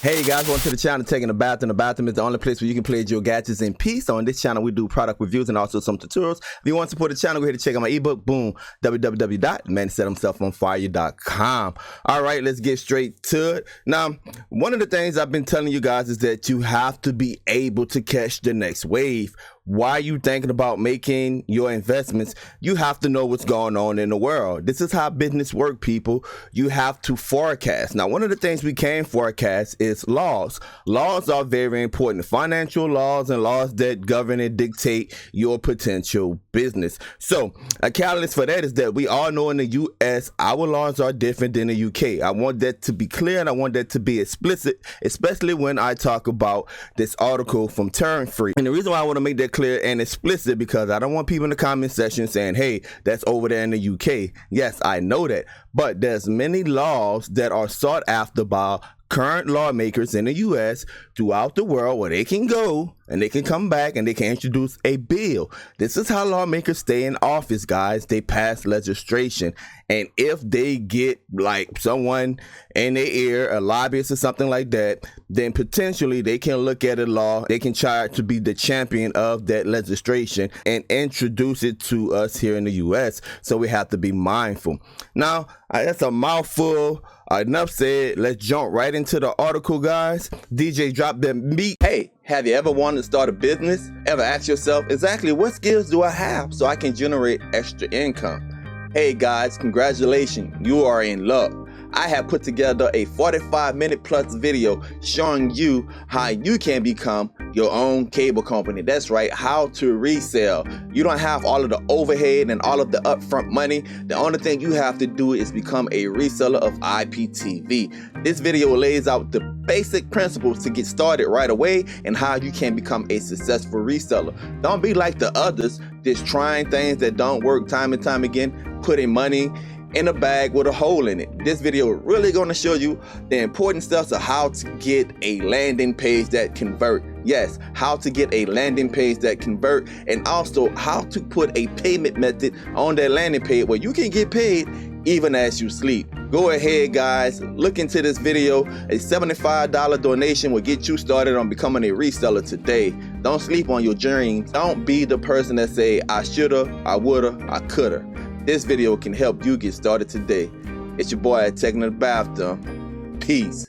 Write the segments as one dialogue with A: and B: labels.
A: Hey guys, welcome to the channel, Taking a Bathroom. The bathroom is the only place where you can play with your gadgets in peace. On this channel, we do product reviews and also some tutorials. If you want to support the channel, go ahead and check out my ebook, boom, www.mansetthemselfonfire.com. All right, let's get straight to it. Now, one of the things I've been telling you guys is that you have to be able to catch the next wave. While you thinking about making your investments, you have to know what's going on in the world. This is how business work, people. You have to forecast. Now, one of the things we can forecast is laws. Laws are very important. Financial laws and laws that govern and dictate your potential business. So a catalyst for that is that we all know in the US, our laws are different than the UK. I want that to be clear and I want that to be explicit, especially when I talk about this article from Torrent Freak. And the reason why I want to make that clear and explicit, because I don't want people in the comment section saying, hey, that's over there in the UK. Yes, I know that, but there's many laws that are sought after by current lawmakers in the US throughout the world, where they can go and they can come back and they can introduce a bill. This is how lawmakers stay in office, guys. They pass legislation, and if they get like someone in their ear, a lobbyist or something like that, then potentially they can look at a law, they can try to be the champion of that legislation and introduce it to us here in the US. So we have to be mindful. Now, that's a mouthful. Enough said. Let's jump right into the article, guys. DJ, drop the meat. Hey, have you ever wanted to start a business? Ever asked yourself, exactly what skills do I have so I can generate extra income? Hey guys, congratulations, you are in luck. I have put together a 45-minute plus video showing you how you can become your own cable company. That's right, how to resell. You don't have all of the overhead and all of the upfront money. The only thing you have to do is become a reseller of IPTV. This video lays out the basic principles to get started right away and how you can become a successful reseller. Don't be like the others, just trying things that don't work time and time again, putting money in a bag with a hole in it. This video is really going to show you the important steps of how to get a landing page that convert. Yes, how to get a landing page that convert, and also how to put a payment method on that landing page where you can get paid even as you sleep. Go ahead, guys, look into this video. A $75 donation will get you started on becoming a reseller today. Don't sleep on your dreams. Don't be the person that say, I shoulda, I woulda, I coulda. This video can help you get started today. It's your boy at Taking a Bathroom. Peace.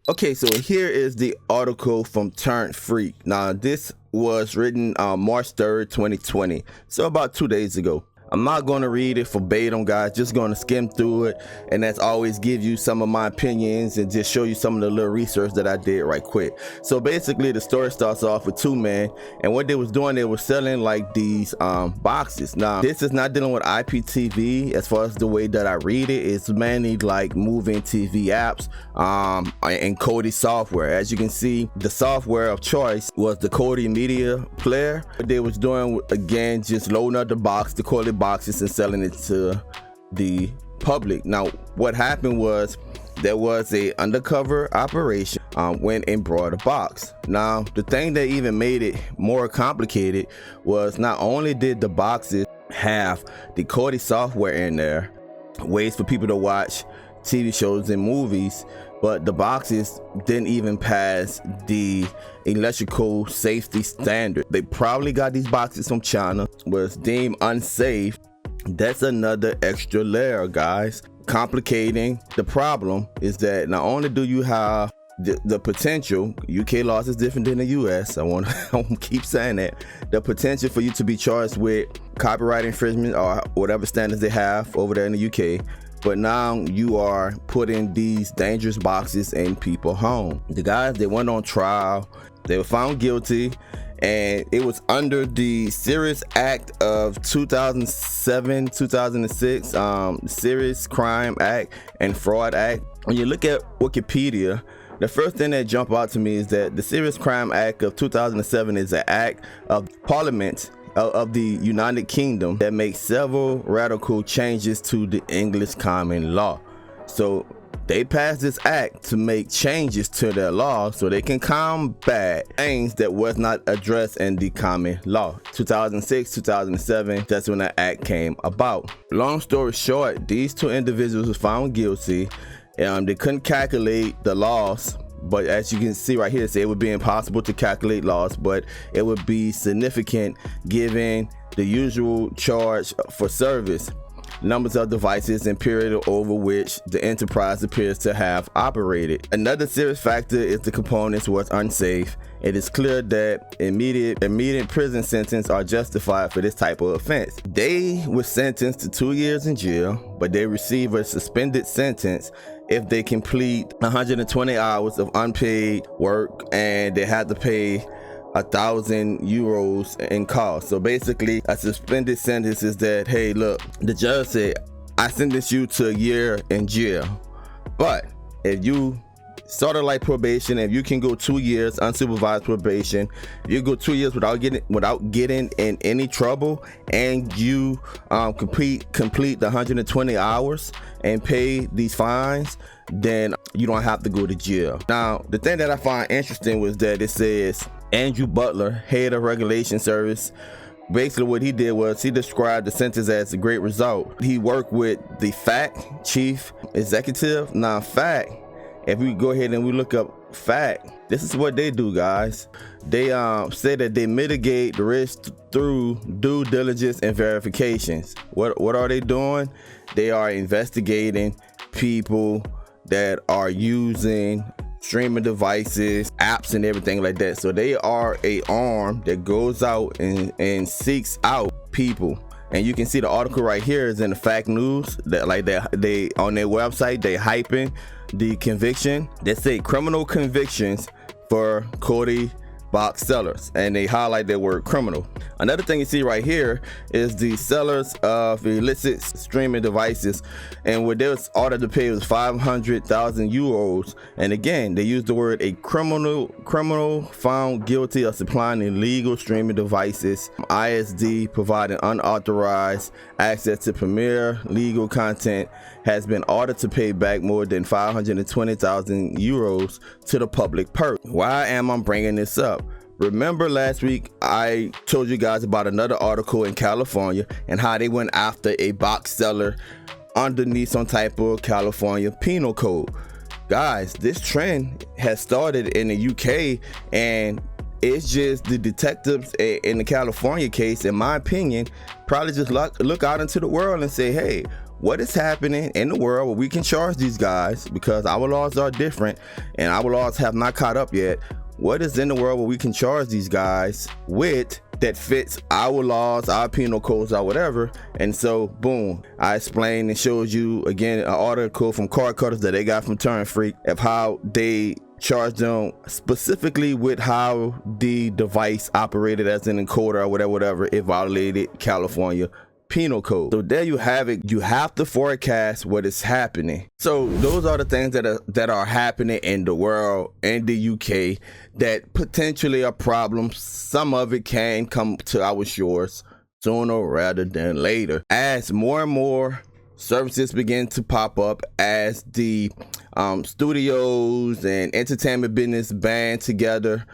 A: Okay, so here is the article from Torrent Freak. Now, this was written on March 3rd, 2020. So about 2 days ago. I'm not going to read it verbatim, guys, just going to skim through it, and that's always give you some of my opinions and just show you some of the little research that I did right quick. So basically the story starts off with two men, and what they was doing, they were selling like these boxes. Now, this is not dealing with IPTV as far as the way that I read it. It's mainly like moving TV apps and Kodi software. As you can see, the software of choice was the Kodi media player. What they was doing, again, just loading up the box, the Kodi boxes, and selling it to the public. Now, what happened was there was a undercover operation, went and brought a box. Now, the thing that even made it more complicated was not only did the boxes have the Kodi software in there, ways for people to watch TV shows and movies, but the boxes didn't even pass the electrical safety standard. They probably got these boxes from China, was deemed unsafe. That's another extra layer, guys. Complicating the problem is that not only do you have the potential, UK laws is different than the US, I want to keep saying that, the potential for you to be charged with copyright infringement or whatever standards they have over there in the UK. But now you are putting these dangerous boxes in people's home. The guys, they went on trial. They were found guilty, and it was under the Serious Act of 2007-2006, Serious Crime Act and Fraud Act. When you look at Wikipedia, the first thing that jumped out to me is that the Serious Crime Act of 2007 is an act of Parliament of the United Kingdom that makes several radical changes to the English common law. So they passed this act to make changes to their law so they can combat things that was not addressed in the common law. 2006, 2007, that's when the act came about. Long story short, these two individuals were found guilty. They couldn't calculate the loss but as you can see right here, it would be impossible to calculate loss, but it would be significant given the usual charge for service, numbers of devices, and period over which the enterprise appears to have operated. Another serious factor is the components was unsafe. It is clear that immediate prison sentence are justified for this type of offense. They were sentenced to 2 years in jail, but they receive a suspended sentence if they complete 120 hours of unpaid work, and they had to pay 1,000 euros in cost. So basically, a suspended sentence is that, hey, look, the judge said, I sentence you to a year in jail, but if you sort of like probation, if you can go 2 years unsupervised probation, you go 2 years without getting in any trouble, and you complete the 120 hours and pay these fines, then you don't have to go to jail. Now, the thing that I find interesting was that it says Andrew Butler, head of regulation service, basically what he did was he described the sentence as a great result. He worked with the FAC chief executive. Now FAC, if we go ahead and we look up FAC, this is what they do, guys. They say that they mitigate the risk through due diligence and verifications. What are they doing? They are investigating people that are using streaming devices, apps, and everything like that. So they are a arm that goes out and seeks out people. And you can see the article right here is in the Fact News that they on their website, they hyping the conviction. They say criminal convictions for Cody Box Sellers, and they highlight that word criminal. Another thing you see right here is the sellers of illicit streaming devices, and what they was ordered to pay was 500,000 euros. And again, they use the word a criminal found guilty of supplying illegal streaming devices, ISD providing unauthorized access to premier legal content, has been ordered to pay back more than 520,000 euros to the public purse. Why am I bringing this up? Remember last week I told you guys about another article in California and how they went after a box seller underneath some type of California penal code. Guys, this trend has started in the UK, and it's just the detectives in the California case, in my opinion, probably just look out into the world and say, hey, what is happening in the world where we can charge these guys, because our laws are different and our laws have not caught up yet. What is in the world where we can charge these guys with that fits our laws, our penal codes, or whatever? And so boom, I explained and showed you again an article from Card Cutters that they got from Torrent Freak of how they charged them specifically with how the device operated as an encoder or whatever it violated California penal code. So there you have it. You have to forecast what is happening. So those are the things that are happening in the world, in the UK, that potentially are problems. Some of it can come to our shores sooner rather than later, as more and more services begin to pop up, as the studios and entertainment business band together.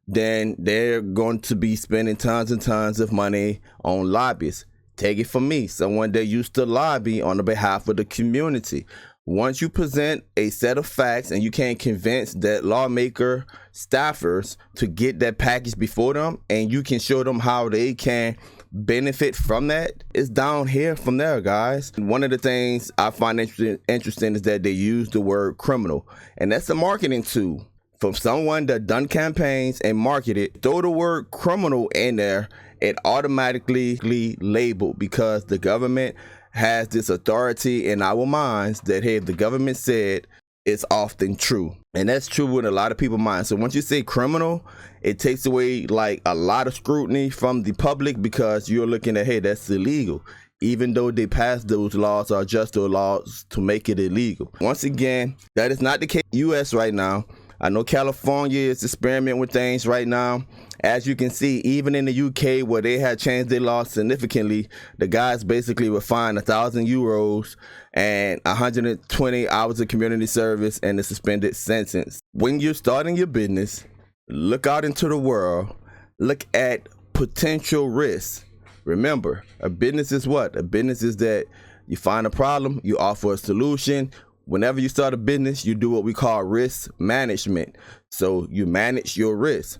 A: Then they're going to be spending tons and tons of money on lobbyists. Take it from me, someone that used to lobby on the behalf of the community. Once you present a set of facts and you can't convince that lawmaker staffers to get that package before them, and you can show them how they can benefit from that, it's down here from there, guys. One of the things I find interesting is that they use the word criminal, and that's a marketing tool from someone that done campaigns and marketed. Throw the word criminal in there, it automatically labeled, because the government has this authority in our minds that, hey, if the government said, it's often true. And that's true with a lot of people's minds. So once you say criminal, it takes away like a lot of scrutiny from the public, because you're looking at, hey, that's illegal, even though they passed those laws or adjust those laws to make it illegal. Once again, that is not the case in the US right now. I know California is experimenting with things right now. As you can see, even in the UK, where they had changed their laws significantly, the guys basically were fined 1,000 euros and 120 hours of community service and a suspended sentence. When you're starting your business, look out into the world, look at potential risks. Remember, a business is what? A business is that you find a problem, you offer a solution. whenever you start a business, you do what we call risk management. So you manage your risk.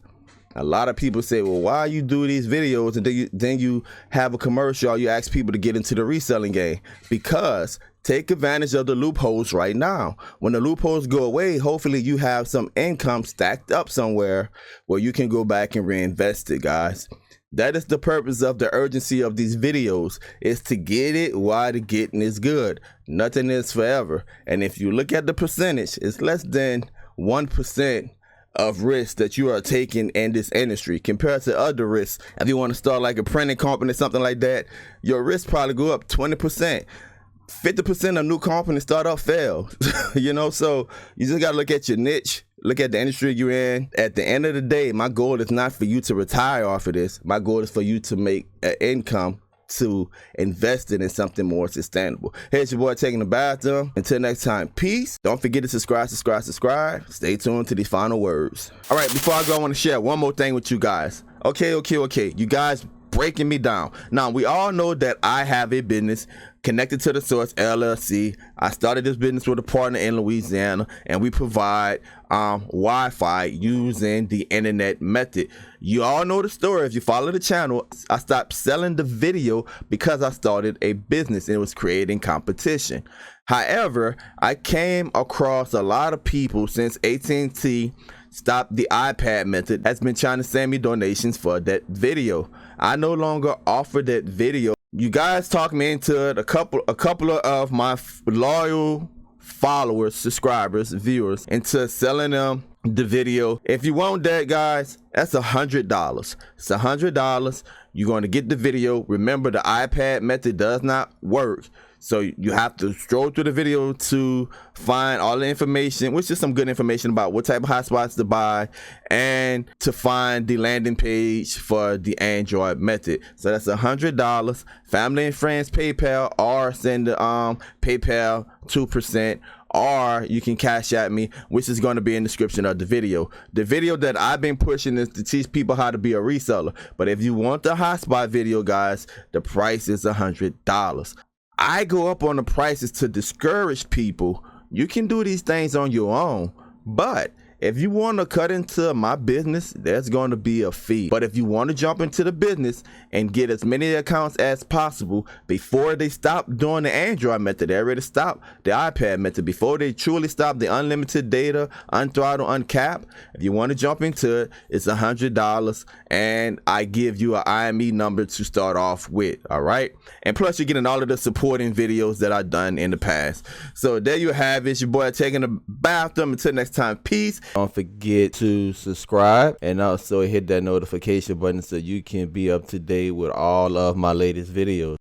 A: A lot of people say, well, why you do these videos and then you have a commercial, you ask people to get into the reselling game? Because take advantage of the loopholes right now. When the loopholes go away, hopefully you have some income stacked up somewhere where you can go back and reinvest it, guys. That is the purpose of the urgency of these videos, is to get it while the getting is good. Nothing is forever. And if you look at the percentage, it's less than 1% of risk that you are taking in this industry compared to other risks. If you want to start like a printing company, something like that, your risk probably go up 20%. 50% of new companies start up fail. You know, so you just got to look at your niche, look at the industry you're in. At the end of the day, my goal is not for you to retire off of this. My goal is for you to make an income to invest it in something more sustainable. Here's your boy taking the bathroom. Until next time, peace. Don't forget to subscribe. Stay tuned to these final words. All right, before I go, I want to share one more thing with you guys. Okay. You guys breaking me down. Now, we all know that I have a business connected to the Source LLC. I started this business with a partner in Louisiana, and we provide Wi-Fi using the internet method. You all know the story. If you follow the channel, I stopped selling the video because I started a business and it was creating competition. However, I came across a lot of people since AT&T stopped the iPad method has been trying to send me donations for that video. I no longer offer that video. You guys talked me into it. A couple of my loyal followers, subscribers, viewers, into selling them the video. If you want that, guys, that's $100. It's $100. You're going to get the video. Remember, the iPad method does not work, so you have to scroll through the video to find all the information, which is some good information about what type of hotspots to buy, and to find the landing page for the Android method. So that's $100. Family and friends PayPal, or send the PayPal 2%, or you can cash at me, which is going to be in the description of the video. The video that I've been pushing is to teach people how to be a reseller. But if you want the hotspot video, guys, the price is $100. I go up on the prices to discourage people. You can do these things on your own, but if you want to cut into my business, there's going to be a fee. But if you want to jump into the business and get as many accounts as possible before they stop doing the Android method, they already stopped the iPad method, before they truly stop the unlimited data, unthrottle, uncapped, if you want to jump into it, it's $100, and I give you an IME number to start off with. All right, and plus you're getting all of the supporting videos that I've done in the past. So there you have it. It's your boy taking a bathroom. Until next time, peace. Don't forget to subscribe and also hit that notification button so you can be up to date with all of my latest videos.